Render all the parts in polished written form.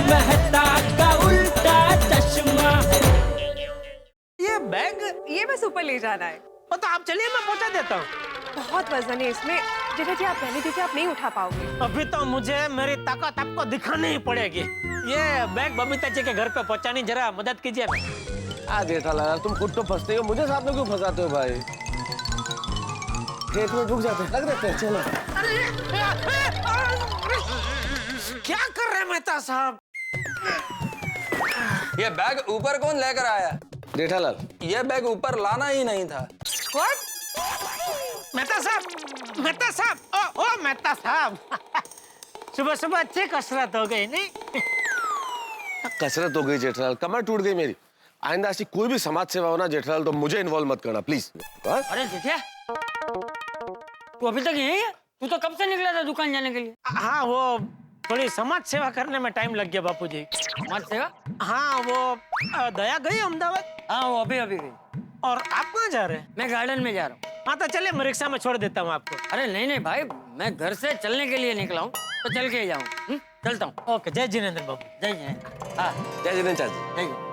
मेहता का उल्टा चश्मा। ये बैग ये बस ऊपर ले जाना है। तो आप चलिए, मैं पहुंचा देता हूँ। बहुत वजन है इसमें। जेठा जी आप रहने दीजिए, आप नहीं उठा पाओगे। अभी तो मुझे मेरी ताकत आपको दिखानी ही पड़ेगी। ये बैग बबीता जी के घर पे पहुंचानी, जरा मदद कीजिए ना। जेठालाल तुम खुद तो फंसते हो, मुझे साथ में क्यों फंसाते हो भाई? खेत में डूब जाते हैं, लग देते हैं। चलो। क्या कर रहे हैं मेहता साहब? ये बैग ऊपर कौन लेकर आया? जेठालाल ये बैग ऊपर लाना ही नहीं था। मेहता साहब, मेहता साहब, ओ मेहता साहब। सुबह सुबह अच्छी कसरत हो गई नहीं? कसरत हो गई जेठालाल, कमर टूट गई मेरी। आइंदा ऐसी कोई भी समाज सेवा हो ना जेठालाल, तो मुझे इन्वॉल्व मत करना प्लीज। अरे जेठिया, तू अभी तक यही है? तू तो कब से निकला था दुकान जाने के लिए? हाँ, वो थोड़ी समाज सेवा करने में टाइम लग गया बापूजी। समाज सेवा? हाँ, वो दया गई अहमदाबाद। हाँ, वो अभी गई। और आप कहाँ जा रहे हैं? मैं गार्डन में जा रहा हूँ। हाँ तो चलिए, मैं रिक्शा में छोड़ देता हूँ आपको। अरे नहीं भाई, मैं घर से चलने के लिए निकला हूँ, तो चल के ही जाऊँ। चलता हूँ। ओके, जय जिनेंद्र बाबू। जय जय। हाँ, जय जिनेंद्र चाची। जय जय।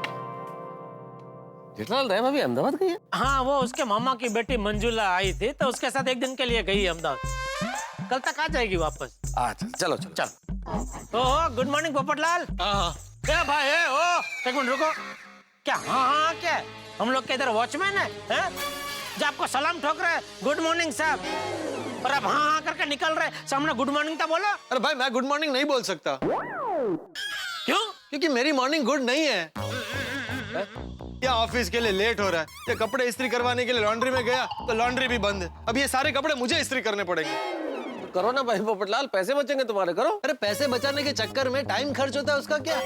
जेठालाल रहे भाभी अहमदाबाद गई है? हाँ, वो उसके मामा की बेटी मंजुला आई थी, तो उसके साथ एक दिन के लिए गई अहमदाबाद। कल तक आ जाएगी वापस। अच्छा चलो चलो चलो। ओह, गुड मॉर्निंग पोपटलाल। क्या भाई है? ओ एक मिनट रुको। क्या? हाँ, क्या है? हम लोग के इधर वॉचमैन है, जो आपको सलाम ठोक रहे हैं, गुड मॉर्निंग साहब, और आप हाँ करके निकल रहे। सामने गुड मॉर्निंग तो बोलो। अरे भाई, मैं गुड मॉर्निंग नहीं बोल सकता। क्यों? क्योंकि मेरी मॉर्निंग गुड नहीं है। या ऑफिस के लिए लेट हो रहा है, या कपड़े इस्त्री करवाने के लिए लॉन्ड्री में गया तो लॉन्ड्री भी बंद है। अब ये सारे कपड़े मुझे इस्त्री करने पड़ेंगे। करो ना भाई पोपटलाल, पैसे बचेंगे तुम्हारे, करो। अरे पैसे बचाने के चक्कर में टाइम खर्च होता है, उसका क्या?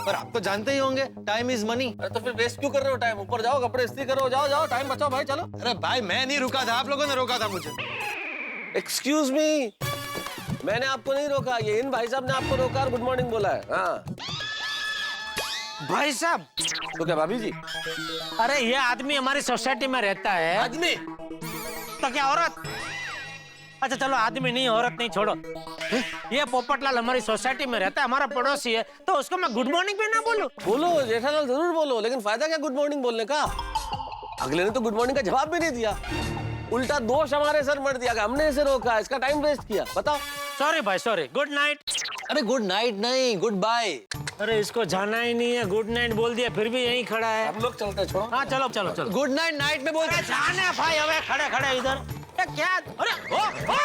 पर आप तो जानते ही होंगे, टाइम इज मनी। अरे तो फिर वेस्ट क्यों कर रहे हो टाइम? ऊपर जाओ, कपड़े इस्त्री करो, जाओ जाओ, टाइम बचाओ भाई, चलो। अरे भाई, मैं नहीं रुका था, आप लोगों ने रोका था मुझे। एक्सक्यूज मी, मैंने आपको नहीं रोका, ये इन भाई साहब ने आपको रोका और गुड मॉर्निंग बोला है। हाँ भाई साहब। तो क्या भाभी जी? अरे ये आदमी हमारी सोसाइटी में रहता है। आदमी? तो क्या औरत? अच्छा चलो, आदमी नहीं औरत नहीं, छोड़ो। ये पोपटलाल हमारी सोसाइटी में रहता है, हमारा पड़ोसी है, तो उसको मैं गुड मॉर्निंग भी ना बोलूं? बोलो जेठालाल, जरूर बोलो, लेकिन फायदा क्या गुड मॉर्निंग बोलने का? अगले ने तो गुड मॉर्निंग का जवाब भी नहीं दिया, उल्टा दोष हमारे सर मर दिया कि हमने इसे रोका, इसका टाइम वेस्ट किया। बताओ। सॉरी भाई, सॉरी। Good night. अरे गुड नाइट नहीं, गुड बाय। अरे इसको जाना ही नहीं है, गुड नाइट बोल दिया, फिर भी यहीं खड़ा है। हम लोग चलते, छोड़ो। हाँ चलो चलो चलो। गुड नाइट नाइट में बोल। जाने भाई, अबे खड़े खड़े इधर क्या? अरे ओ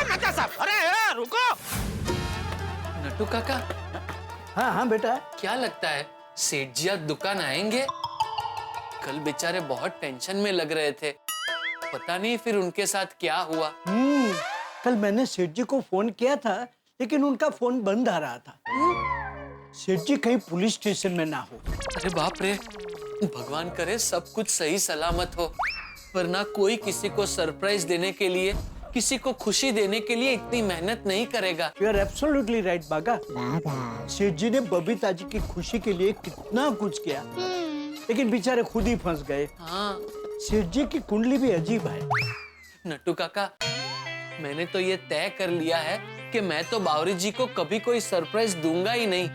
मेहता साहब, अरे रुको। नट्टू काका, हाँ हाँ बेटा। क्या लगता है सेठ जी आज दुकान आएंगे? कल बेचारे बहुत टेंशन में लग रहे थे, पता नहीं फिर उनके साथ क्या हुआ। कल मैंने सेठ जी को फोन किया था, लेकिन उनका फोन बंद आ रहा था। सेठ जी कहीं पुलिस स्टेशन में ना हो। अरे बाप रे, भगवान करे सब कुछ सही सलामत हो, वरना कोई किसी को सरप्राइज देने के लिए, किसी को खुशी देने के लिए इतनी मेहनत नहीं करेगा। यू आर एब्सोल्युटली राइट बागा। सेठ जी ने बबीता जी की खुशी के लिए कितना कुछ किया, लेकिन बेचारे खुद ही फंस गए। हाँ। सेठ जी की कुंडली भी अजीब है। नट्टू काका, मैंने तो ये तय कर लिया है कि मैं तो बावरी जी को कभी कोई सरप्राइज दूंगा ही नहीं।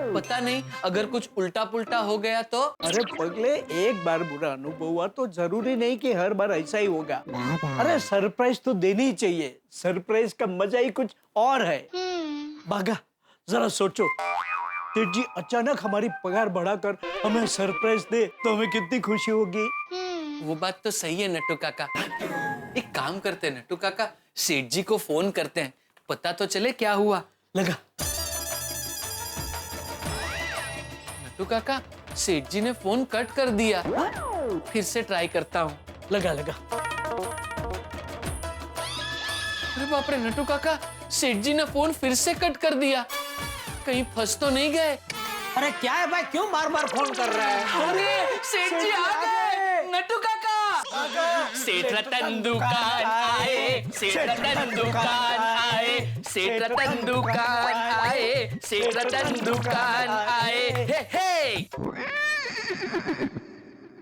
पता नहीं अगर कुछ उल्टा पुल्टा हो गया तो। अरे पगले, एक बार बुरा अनुभव हुआ तो जरूरी नहीं कि हर बार ऐसा ही होगा। अरे सरप्राइज तो देनी ही चाहिए, सरप्राइज का मजा ही कुछ और है। बागा, जरा सोचो, सेठ जी अचानक हमारी पगार बढ़ाकर हमें सरप्राइज दे तो हमें कितनी खुशी होगी। वो बात तो सही है नट्टू काका। एक काम करते हैं नट्टू काका, सेठ जी को फोन करते हैं, पता तो चले क्या हुआ। लगा। नट्टू काका, सेठ जी ने फोन कट कर दिया। फिर से ट्राई करता हूँ। लगा लगा। अरे बाप रे नट्टू काका, सेठ जी ने फोन फिर से कट कर दिया, कहीं फंस तो नहीं गए? अरे क्या है भाई, क्यों बार बार फोन कर रहा है? अरे सेठ जी आ गए। नट्टू काका, सेठ रतन दुकान आए, सेठ रतन दुकान आए, सेठ रतन दुकान आए, सेठ रतन दुकान आए। हे हे।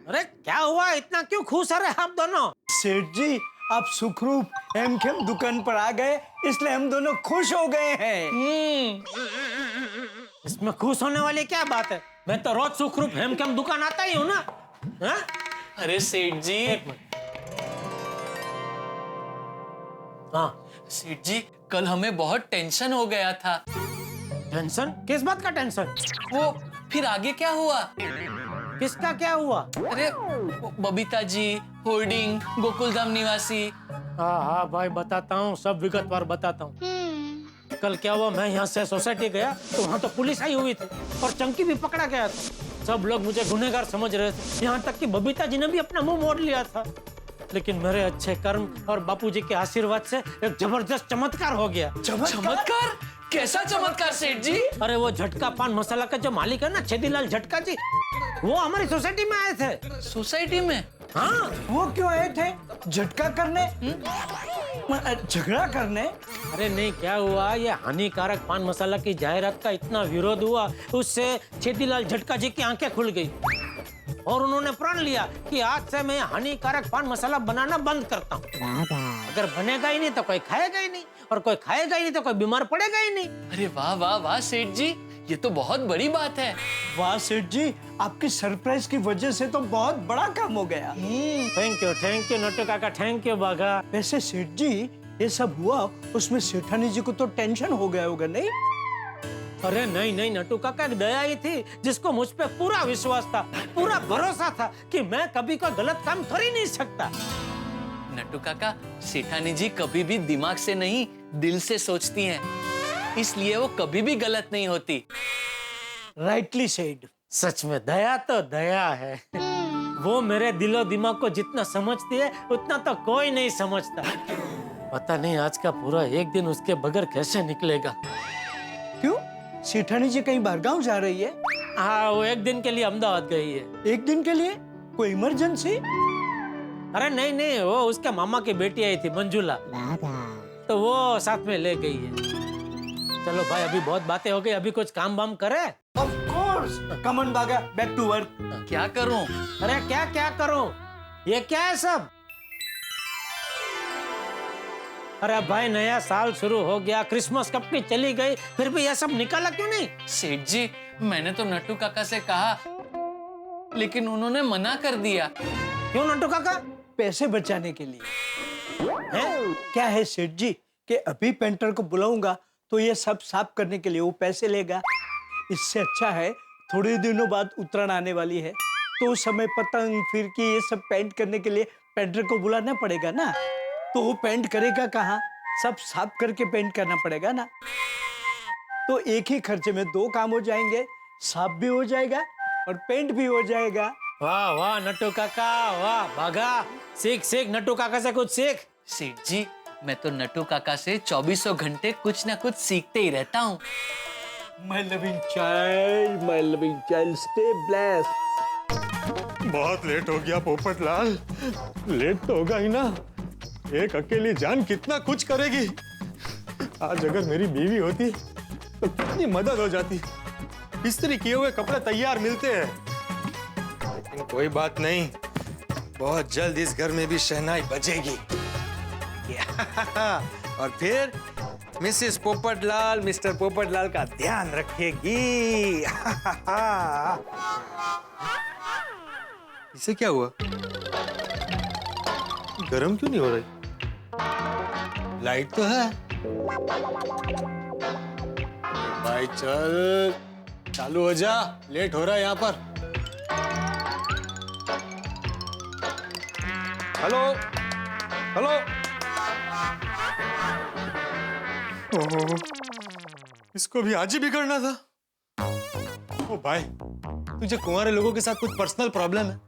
अरे क्या हुआ, इतना क्यों खुश है आप दोनों? सेठ जी, आप सुखरूप हेमखेम दुकान पर आ गए, इसलिए हम दोनों खुश हो गए हैं। इसमें खुश होने वाली क्या बात है? मैं तो रोज सुखरूप हेमखेम दुकान आता ही हूँ ना। हाँ? अरे सेठ जी, हाँ, सेठ जी कल हमें बहुत टेंशन हो गया था। टेंशन? किस बात का टेंशन? वो फिर आगे क्या हुआ? किसका क्या हुआ? अरे बबीता जी, होर्डिंग, गोकुलधाम निवासी। हाँ हाँ भाई, बताता हूँ, सब विगतवार बताता हूँ। कल क्या हुआ, मैं यहाँ से सोसाइटी गया तो वहाँ तो पुलिस आई हुई थी और चंकी भी पकड़ा गया था। सब लोग मुझे गुनहगार समझ रहे थे, यहाँ तक कि बबीता जी ने भी अपना मुंह मोड़ लिया था। लेकिन मेरे अच्छे कर्म और बापूजी के आशीर्वाद से एक जबरदस्त चमत्कार हो गया। चमत्कार? कैसा चमत्कार सेठ जी? अरे वो झटका पान मसाला का जो मालिक है ना, छेदीलाल झटका जी, वो हमारी सोसाइटी में आए थे। सोसाइटी में? हाँ, वो क्यों आए थे? झटका करने? झगड़ा करने? अरे नहीं, क्या हुआ, ये हानिकारक पान मसाला की जाहिरात का इतना विरोध हुआ, उससे छेदीलाल झटका जी की आंखें खुल गई और उन्होंने प्रण लिया कि आज से मैं हानिकारक पान मसाला बनाना बंद करता हूँ। अगर बनेगा ही नहीं तो कोई खाएगा ही नहीं, और कोई खाएगा ही नहीं तो कोई बीमार पड़ेगा ही नहीं। अरे वाह वाह वाह सेठ जी, ये तो बहुत बड़ी बात है। वाह सेठ जी, आपकी सरप्राइज की वजह से तो बहुत बड़ा काम हो गया। थैंक यू नट्टू काका, थैंक यू बाघा। वैसे सेठ जी, ये सब हुआ उसमें सेठानी जी को तो टेंशन हो गया होगा नहीं? अरे नहीं नहीं नट्टू काका, एक दया ही थी जिसको मुझ पे पूरा विश्वास था, पूरा भरोसा था कि मैं कभी कोई गलत काम कर ही नहीं सकता। नट्टू काका, सेठानी जी कभी भी दिमाग से नहीं दिल से सोचती हैं, इसलिए वो कभी भी गलत नहीं होती। Rightly said. सच में दया तो दया है। वो मेरे दिलो दिमाग को जितना समझती है उतना तो कोई नहीं समझता। पता नहीं आज का पूरा एक दिन उसके बगैर कैसे निकलेगा। क्यों? सेठानी जी कहीं बाहर गाँव जा रही है? हाँ, वो एक दिन के लिए अहमदाबाद गई है। एक दिन के लिए? कोई इमरजेंसी? अरे नहीं नहीं, वो उसके मामा की बेटी आई थी मंजुला, तो वो साथ में ले गई है। चलो भाई, अभी बहुत बातें हो गई, अभी कुछ काम वाम करे। Of course. Come on बागा, back to work. क्या करूं? अरे क्या क्या करूं? ये क्या है सब? अरे भाई, नया साल शुरू हो गया, क्रिसमस कब की चली गई, फिर भी ये सब निकाला क्यों नहीं? सेठ जी, मैंने तो नट्टू काका से कहा, लेकिन उन्होंने मना कर दिया। क्यों नट्टू काका? पैसे बचाने के लिए। हैं? क्या है सेठ जी कि अभी पेंटर को बुलाऊंगा तो ये सब साफ करने के लिए वो पैसे लेगा। इससे अच्छा है, थोड़े दिनों बाद उत्तरायण आने वाली है, तो उस समय पतंग फिरकी ये सब पेंट करने के लिए पेंटर को बुलाना पड़ेगा ना। तो वो पेंट करेगा कहाँ? सब साफ करके पेंट करना पड़ेगा ना। तो एक ही खर्चे में दो काम हो जाएंगे, साफ भी हो जाएगा और पेंट भी हो जाएगा। वाह वाह नट्टू काका, वाह भागा, सीख सीख नट्टू काका से कुछ सीख। सेठ जी, मैं तो नट्टू काका से 24 घंटे कुछ ना कुछ सीखते ही रहता हूँ। My loving child, stay blessed. बहुत लेट हो गया पोपटलाल। लेट तो होगा ही ना, एक अकेली जान कितना कुछ करेगी। आज अगर मेरी बीवी होती तो कितनी मदद हो जाती। इस्त्री किए हुए कपड़े तैयार मिलते हैं। लेकिन कोई बात नहीं, बहुत जल्द इस घर में भी शहनाई बजेगी। और फिर मिसेस पोपटलाल मिस्टर पोपटलाल का ध्यान रखेगी। इसे क्या हुआ? गरम क्यों नहीं हो रही? लाइट तो है। भाई चल, चालू हो जा, लेट हो रहा है यहाँ पर। Hello hello. ओहो, इसको भी आज ही बिगड़ना था। ओ भाई, तुझे कुंवारे लोगों के साथ कुछ पर्सनल प्रॉब्लम है?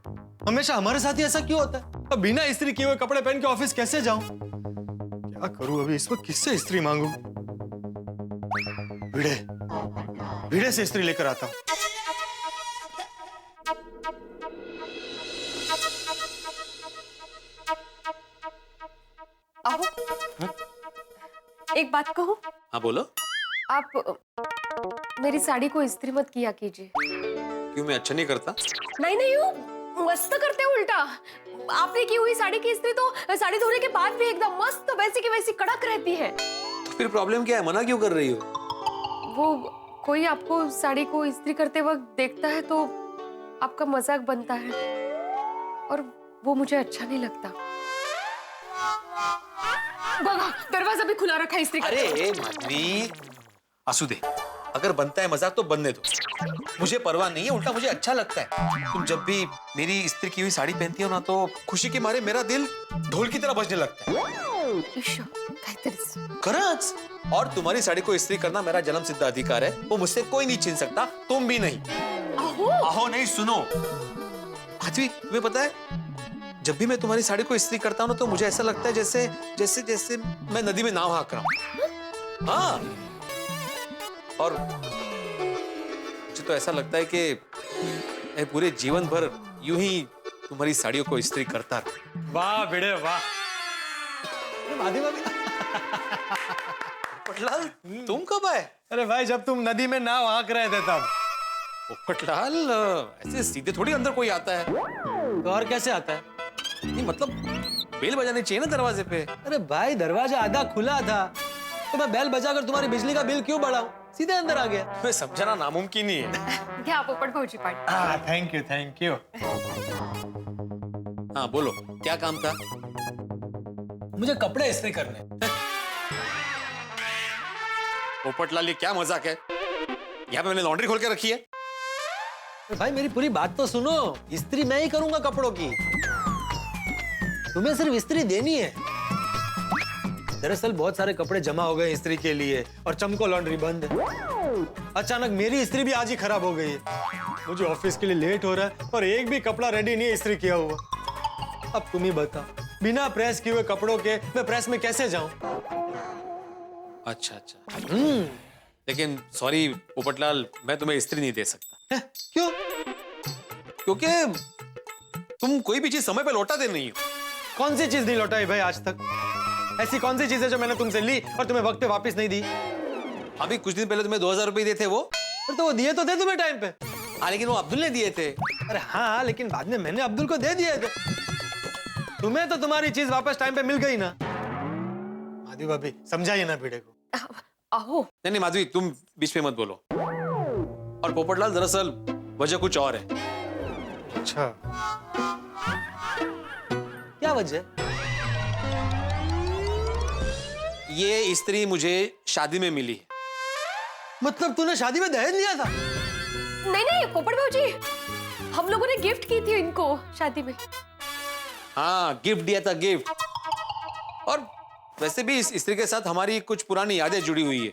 हमेशा हमारे साथ ही ऐसा क्यों होता है? अब बिना इस्त्री किए हुए कपड़े पहन के ऑफिस कैसे जाऊं? क्या करूं अभी? इस वक्त किससे इस्त्री मांगू? भिड़े से इस्त्री लेकर आता हूं। आओ। एक बात कहूं? हाँ बोलो। आप मेरी साड़ी को इस्त्री मत किया कीजिए। क्यों, मैं अच्छा नहीं करता? नहीं नहीं, वो मस्त करते हैं उल्टा। आपने की हुई साड़ी की इस्त्री तो साड़ी धोने के बाद भी एकदम मस्त, तो वैसी की वैसी कड़क रहती है। तो फिर प्रॉब्लम क्या है? मना क्यों कर रही हो? वो कोई आपको साड़ी को इस्त्री करते वक्त देखता है तो आपका मजाक बनता है और वो मुझे अच्छा नहीं लगता। बाबा, दरवाजा भी खुला रखा है इस्त्री करते वक्त। अरे माधवी, आंसू दे। अगर बनता है मजाक तो बनने दो, मुझे परवाह नहीं है, उल्टा मुझे अच्छा लगता है। तुम जब भी मेरी इस्त्री की हुई साड़ी पहनती हो ना तो खुशी के मारे मेरा दिल ढोल की तरह बजने लगता है। ईशो, काहीतरीच। खरंच। और तुम्हारी साड़ी को इस्त्री करना मेरा जन्म सिद्ध अधिकार है, वो मुझसे कोई नहीं छीन सकता, तुम भी नहीं। आहो नहीं, सुनो माधवी, तुम्हें पता है जब भी मैं तुम्हारी साड़ी को इस्त्री करता हूँ ना तो मुझे ऐसा लगता है जैसे जैसे जैसे मैं नदी में नाव हाँक रहा हूँ। हाँ, और मुझे तो ऐसा लगता है कि मैं पूरे जीवन भर यूं ही तुम्हारी साड़ियों को इस्त्री करता रहूं। वाह बेड़े वाह। माधवी भाभी, पोपटलाल तुम कब आए? अरे भाई जब तुम नदी में नाव हाँक रहे थे तब। पोपटलाल ऐसे सीधे थोड़ी अंदर कोई आता है। तो और कैसे आता है? नहीं मतलब बेल बजानी चाहिए ना दरवाजे पे। अरे भाई दरवाजा आधा खुला था तो मैं बेल बजाकर तुम्हारी बिजली का बिल क्यों बढ़ाऊं? सीधे अंदर आ गया। मैं समझाना नामुमकिन ही है। घ्या पोपट भाऊजी पाणी। Thank you thank you. हाँ बोलो, क्या काम था? मुझे कपड़े इस्त्री करने। पोपटलाल ये क्या मजाक है? यहाँ पे मैंने लॉन्ड्री खोल के रखी है। भाई मेरी पूरी बात तो सुनो। इस्त्री मैं ही करूंगा कपड़ों की, तुम्हें सिर्फ इस्त्री देनी है। दरअसल बहुत सारे कपड़े जमा हो गए इस्त्री के लिए और चमको लॉन्ड्री बंद है। अचानक मेरी इस्त्री भी आज ही खराब हो गई है। मुझे ऑफिस के लिए लेट हो रहा है और एक भी कपड़ा रेडी नहीं है इस्त्री किया हुआ। अब तुम ही बताओ, बिना प्रेस किए हुए कपड़ों के मैं प्रेस में कैसे जाऊं? अच्छा अच्छा। लेकिन सॉरी पोपटलाल, मैं तुम्हें इस्त्री नहीं दे सकता। है? क्यों? क्योंकि तुम कोई भी चीज समय पे लौटा दे नहीं हो। कौन सी चीज नहीं लौटाई भाई आज तक? ऐसी कौन सी चीज है जो मैंने तुमसे ली और तुम्हें वक्त पे वापस नहीं दी? अभी कुछ दिन पहले तुम्हें 2000 रुपए दिए थे वो। और तो वो दिए तो थे तुम्हें टाइम पे। हाँ लेकिन वो अब्दुल ने दिए थे। अरे हाँ, लेकिन बाद में मैंने अब्दुल को दे दिए थे। तुम्हें तो तुम्हारी चीज वापस टाइम पे मिल गई ना। माधवी भाभी समझाइए ना भिड़े को। आहो, नहीं नहीं माधवी, तुम बीच में मत बोलो। और पोपटलाल दरअसल वजह कुछ और है। अच्छा, क्या वजह? ये इस्त्री मुझे शादी में मिली है। मतलब तूने शादी में दहेज लिया था? नहीं नहीं पोपट भाऊजी, हम लोगों ने गिफ्ट की थी इनको शादी में। हाँ गिफ्ट दिया था, गिफ्ट। और वैसे भी इस इस्त्री के साथ हमारी कुछ पुरानी यादें जुड़ी हुई है।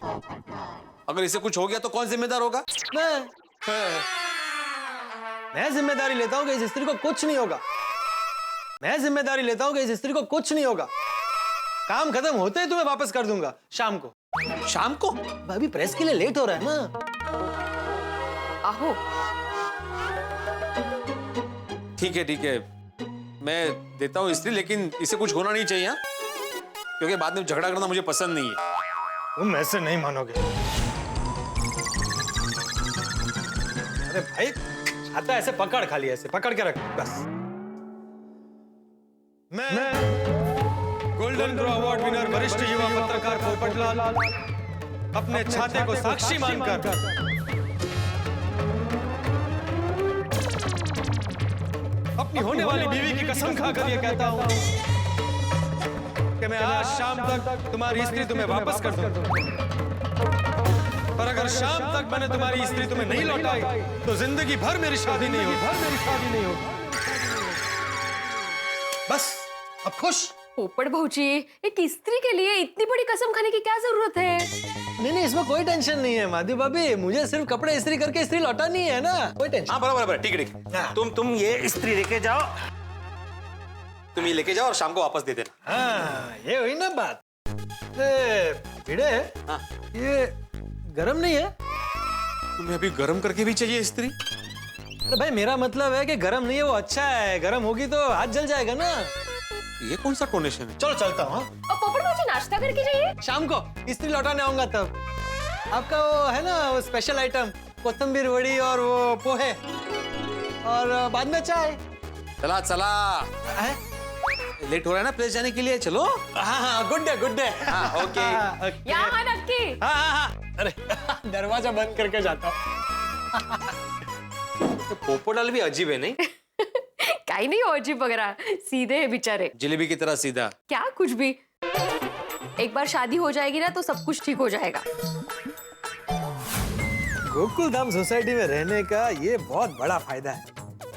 अगर इसे कुछ हो गया तो कौन जिम्मेदार होगा? मैं जिम्मेदारी लेता हूं कि इस इस्त्री को कुछ नहीं होगा। मैं जिम्मेदारी लेता हूं कि इस इस्त्री को कुछ नहीं होगा। काम खत्म होते ही तुम्हें वापस कर दूंगा शाम को। शाम को? अभी प्रेस के लिए लेट हो रहा है ना। आहो, ठीक है, मैं देता हूँ इस्त्री, लेकिन इसे कुछ होना नहीं चाहिए। हाँ? क्योंकि बाद में झगड़ा करना मुझे पसंद नहीं है। तुम ऐसे नहीं मानोगे। अरे भाई छाता ऐसे पकड़, खाली ऐसे पकड़ के रख बस। मैं गोल्डन ग्रो अवार्ड विनर वरिष्ठ युवा पत्रकार पोपटलाल अपने छाते को साक्षी मानकर अपनी होने वाली बीवी की कसम खाकर ये कहता हूं कि मैं आज शाम तक तुम्हारी इस्त्री तुम्हें वापस कर दूंगा। पर अगर शाम तक मैंने तुम्हारी इस्त्री तुम्हें नहीं लौटाई तो जिंदगी भर मेरी शादी नहीं होगी। बस अब खुश? पोपट भाऊजी, एक इस्त्री के लिए इतनी बड़ी कसम खाने की क्या जरूरत है? नहीं, इसमें कोई टेंशन नहीं है माधवी भाभी। मुझे सिर्फ कपड़े इस्त्री करके इस्त्री लौटानी है ना, कोई टेंशन। हाँ बराबर, ठीक है। तुम ये इस्त्री लेके जाओ, तुम ये लेके जाओ और शाम को वापस दे देना। हाँ ये हुई ना बात। भिड़े, हाँ। ये गरम नहीं है? तुम्हें अभी गरम करके भी चाहिए इस्त्री? अरे भाई मेरा मतलब है कि गरम नहीं है वो अच्छा है। गरम होगी तो हाथ जल जाएगा ना। ये कौन सा टोनेशन है? चलो चलता हूँ। और पोपट भाऊजी नाश्ता करके जाइए। शाम को इस्त्री लौटाने आऊंगा तब। आपका वो है ना वो स्पेशल आइटम, कोथिंबीर वड़ी और वो पोहे, और बाद में चाय। चला लेट हो रहा है ना प्लेस जाने के लिए, चलो। हाँ गुड डे। हाँ ओके। यहाँ नक्की। हाँ अरे दरवाजा बंद करके जाता हूँ। तो पोपटलाल भी अजीब है नहीं? कहीं नहीं अजीब वगैरह, सीधे है बेचारे। जलेबी की तरह सीधा। क्या कुछ भी। एक बार शादी हो जाएगी ना तो सब कुछ ठीक हो जाएगा। गोकुल धाम सोसाइटी में रहने का ये बहुत बड़ा फायदा है।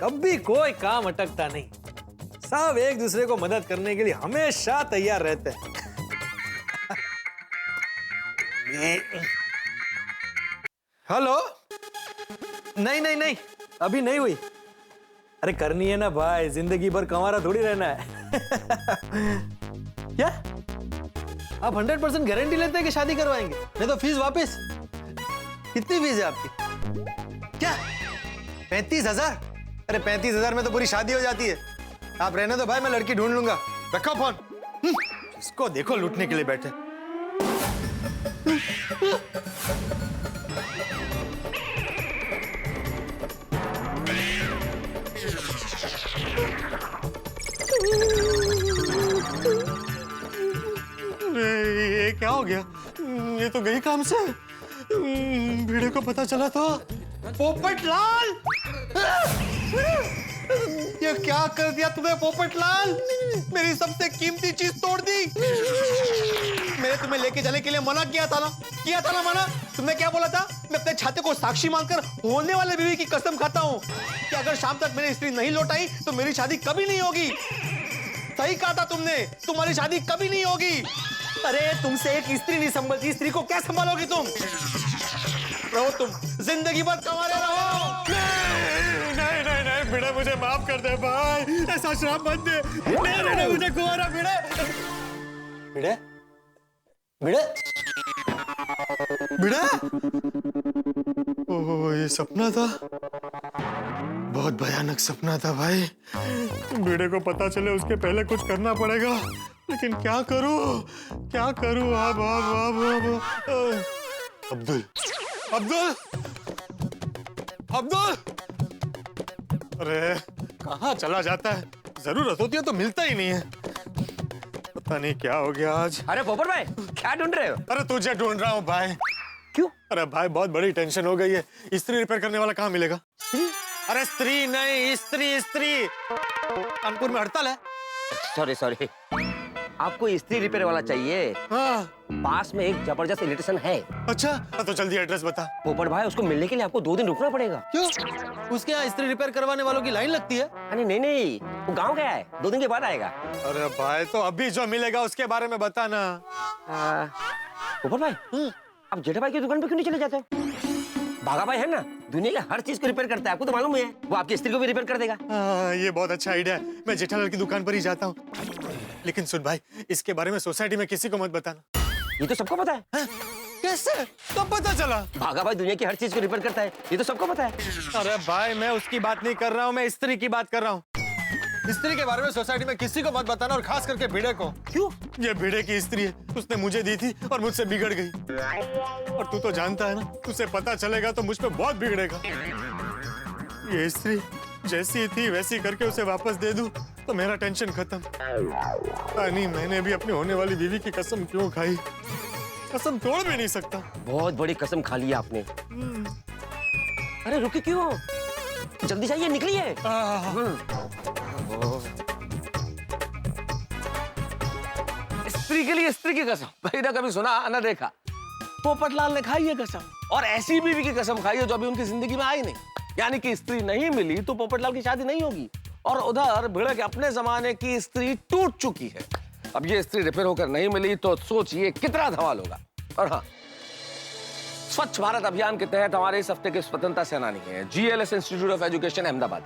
कभी कोई काम अटकता नहीं, सब एक दूसरे को मदद करने के लिए हमेशा तैयार रहते हैं। हेलो। नहीं नहीं नहीं, अभी नहीं हुई। अरे करनी है ना भाई, जिंदगी भर कंवारा थोड़ी रहना है। क्या आप 100% गारंटी लेते हैं कि शादी करवाएंगे? नहीं तो फीस वापस। कितनी फीस है आपकी? क्या 35,000? अरे 35,000 में तो पूरी शादी हो जाती है। आप रहने दो भाई, मैं लड़की ढूंढ लूंगा। रखो फोन। इसको देखो लूटने के लिए बैठे। ये क्या हो गया? ये तो गई काम से। भिड़े को पता चला तो पोपटलाल, ये क्या कर दिया तुमने पोपटलाल? मेरी सबसे कीमती चीज तोड़ दी। मैंने तुम्हें लेके जाने के लिए मना किया था ना मना। तुमने क्या बोला था? मैं अपने छाते को साक्षी मानकर होने वाले बीवी की कसम खाता हूँ कि अगर शाम तक मेरी स्त्री नहीं लौट आई तो मेरी शादी कभी नहीं होगी। सही कहा था तुमने, तुम्हारी शादी कभी नहीं होगी। अरे तुमसे एक स्त्री नहीं संभलती, स्त्री को क्या संभालोगी तुम? रहो तुम जिंदगी भर कंवारे रहो। नहीं नहीं नहीं भिड़े, मुझे माफ कर दे भाई, ऐसा श्राप मत दे। नहीं रहना मुझे कुंवारा। भिड़े भिड़े भिड़े भिड़े। ओह ये सपना था, बहुत भयानक सपना था भाई। भिड़े को पता चले उसके पहले कुछ करना पड़ेगा, लेकिन क्या करूं अब। अब्दुल अब्दुल अब्दुल, अरे कहाँ चला जाता है? जरूरत होती है तो मिलता ही नहीं है। पता नहीं क्या हो गया आज। अरे पोपट भाई क्या ढूंढ रहे हो? अरे तुझे ढूंढ रहा हूँ भाई। क्यों? अरे भाई बहुत बड़ी टेंशन हो गई है। स्त्री रिपेयर करने वाला कहाँ मिलेगा? अरे स्त्री नहीं, स्त्री। कानपुर में हड़ताल है। सॉरी, आपको स्त्री रिपेयर वाला चाहिए? हाँ। पास में एक जबरदस्त इलेक्ट्रिशियन है। अच्छा तो जल्दी एड्रेस बता। पोपट भाई उसको मिलने के लिए आपको 2 दिन रुकना पड़ेगा। क्यों? उसके यहाँ स्त्री रिपेयर करवाने वालों की लाइन लगती है। अरे नहीं, वो गांव गया है, 2 दिन के बाद आएगा। अरे भाई तो अभी जो मिलेगा उसके बारे में बताना। पोपट भाई आप जेठा भाई की दुकान पे क्यों नहीं चले जाते? भागा भाई है ना, दुनिया के हर चीज को रिपेयर करता है, आपको तो मालूम है। वो आपकी स्त्री को भी रिपेयर कर देगा। ये बहुत अच्छा आइडिया है। मैं जेठालाल की दुकान पर ही जाता हूँ। लेकिन सुन भाई, इसके बारे में सोसाइटी में किसी को मत बताना। ये तो सबको पता है। कैसे? कब पता चला? भागा भाई दुनिया की हर चीज को रिपेयर करता है, ये तो सबको पता है। अरे भाई मैं उसकी बात नहीं कर रहा हूँ, मैं स्त्री की बात कर रहा हूँ। स्त्री के बारे में सोसाइटी में किसी को मत बताना, और खास करके भिड़े को। क्यों? ये भिड़े की स्त्री है, उसने मुझे दी थी और मुझसे बिगड़ गई। और तू तो जानता है ना, उसे पता चलेगा तो मुझ पे बहुत बिगड़ेगा। ये स्त्री जैसी थी वैसी करके उसे वापस दे दूं तो मेरा टेंशन खत्म। नहीं मैंने भी अपनी होने वाली बीवी की कसम क्यों खाई? कसम तोड़ भी नहीं सकता। बहुत बड़ी कसम खा ली आपने। अरे रुके क्यों? जल्दी जाइए, निकलिए। स्त्री के लिए स्त्री की कसम, भाई ना कभी सुना ना देखा। पोपटलाल ने खाई है कसम, और ऐसी बीवी की कसम खाई है जो अभी उनकी जिंदगी में आई नहीं। यानी कि स्त्री नहीं मिली तो पोपटलाल की शादी नहीं होगी। और उधर भिड़े के अपने जमाने की स्त्री टूट चुकी है। अब ये स्त्री रिपेयर होकर नहीं मिली तो सोचिए कितना धमाल होगा। और हाँ, स्वच्छ भारत अभियान के तहत हमारे इस हफ्ते के स्वतंत्रता सेनानी हैं GLS institute of education Ahmedabad.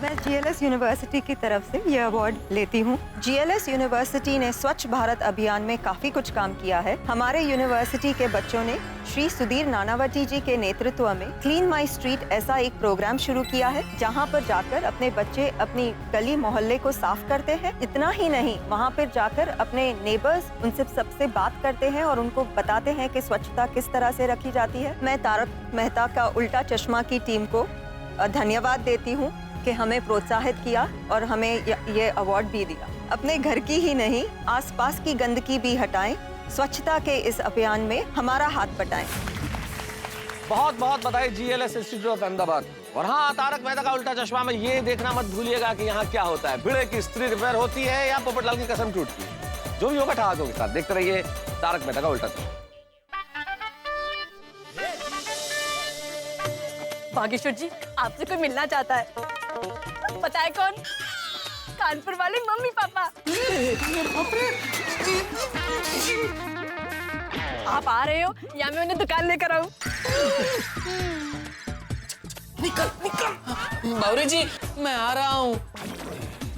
मैं GLS यूनिवर्सिटी की तरफ से ये अवार्ड लेती हूँ। GLS यूनिवर्सिटी ने स्वच्छ भारत अभियान में काफी कुछ काम किया है। हमारे यूनिवर्सिटी के बच्चों ने श्री सुधीर नानावती जी के नेतृत्व में क्लीन माई स्ट्रीट ऐसा एक प्रोग्राम शुरू किया है, जहाँ पर जाकर अपने बच्चे अपनी गली मोहल्ले को साफ करते हैं। इतना ही नहीं, वहाँ पर जाकर अपने नेबर्स उनसे सबसे बात करते हैं और उनको बताते हैं कि स्वच्छता किस तरह से रखी जाती है। मैं तारक मेहता का उल्टा चश्मा की टीम को धन्यवाद देती हूँ कि हमें प्रोत्साहित किया और हमें ये अवार्ड भी दिया। अपने घर की ही नहीं, आसपास की गंदगी भी हटाएं, स्वच्छता के इस अभियान में हमारा हाथ बटाएं। बहुत बहुत बधाई जीएलएस इंस्टीट्यूट ऑफ अहमदाबाद। और हाँ, तारक मेहता का उल्टा चश्मा में ये देखना मत भूलिएगा कि यहाँ क्या होता है, भिड़े की स्त्री रिपेयर होती है या पोपटलाल की कसम टूटती है। जो भी होगा ठहाकों के साथ देखते रहिए तारक मेहता का उल्टा चश्मा। बागेश्वर जी, आपसे कोई मिलना चाहता है। पता है कौन? कानपुर वाले मम्मी पापा। आप आ रहे हो या मैं उन्हें दुकान लेकर आऊं? निकल निकल। बावरी जी, मैं आ रहा हूँ।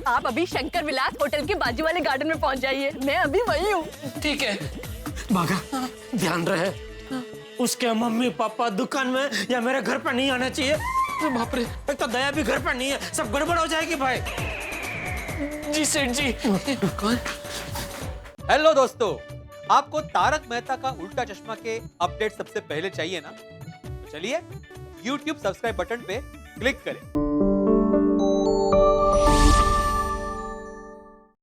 आप अभी शंकर विलास होटल के बाजू वाले गार्डन में पहुंच जाइए, मैं अभी वही हूँ। ठीक है। बागा, ध्यान रहे उसके मम्मी पापा दुकान में या मेरे घर पर नहीं आना चाहिए। बाप रे, एक तो दया भी घर पर नहीं है, सब गड़बड़ हो जाएगी भाई। जी सेठ जी। हेलो दोस्तों, आपको तारक मेहता का उल्टा चश्मा के अपडेट सबसे पहले चाहिए ना? चलिए YouTube सब्सक्राइब बटन पे क्लिक करें।